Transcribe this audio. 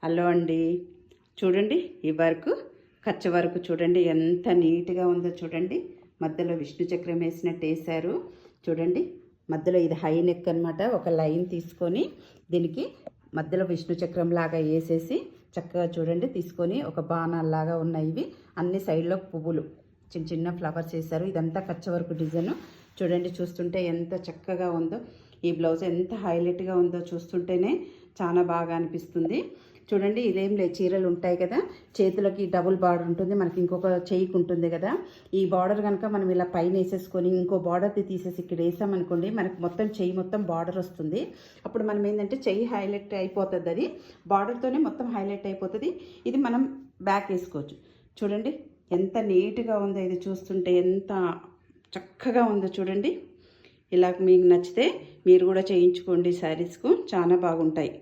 Hello అండి. చూడండి ఈ వర్క్, కచ్చ వర్క్ చూడండి ఎంత నీట్గా ఉందో చూడండి. మధ్యలో విష్ణు చక్రం వేసినట్టు వేశారు చూడండి. మధ్యలో ఇది హై నెక్ అనమాట. ఒక లైన్ తీసుకొని దీనికి మధ్యలో విష్ణు చక్రం లాగా వేసేసి చక్కగా చూడండి తీసుకొని ఒక బాణాల్లాగా ఉన్నాయి. ఇవి అన్ని సైడ్లో పువ్వులు చిన్న చిన్న ఫ్లవర్స్ వేశారు. ఇదంతా కచ్చ వర్క్ డిజైన్ చూడండి. చూస్తుంటే ఎంత చక్కగా ఉందో. ఈ బ్లౌజ్ ఎంత హైలైట్గా ఉందో చూస్తుంటేనే చాలా బాగా అనిపిస్తుంది. చూడండి ఇదేం లేదు, చీరలు ఉంటాయి కదా, చేతులకి డబుల్ బార్డర్ ఉంటుంది, మనకి ఇంకొక చెయ్యికి ఉంటుంది కదా. ఈ బార్డర్ కనుక మనం ఇలా పైన వేసేసుకొని ఇంకో బార్డర్ది తీసేసి ఇక్కడ వేసామనుకోండి, మనకి మొత్తం చెయ్యి మొత్తం బార్డర్ వస్తుంది. అప్పుడు మనం ఏంటంటే చెయ్యి హైలైట్ అయిపోతుంది, అది బార్డర్తోనే మొత్తం హైలైట్ అయిపోతుంది. ఇది మనం బ్యాక్ వేసుకోవచ్చు. చూడండి ఎంత నీట్గా ఉందో, ఇది చూస్తుంటే ఎంత చక్కగా ఉందో చూడండి. ఇలా మీకు నచ్చితే మీరు కూడా చేయించుకోండి. శారీస్కు చాలా బాగుంటాయి.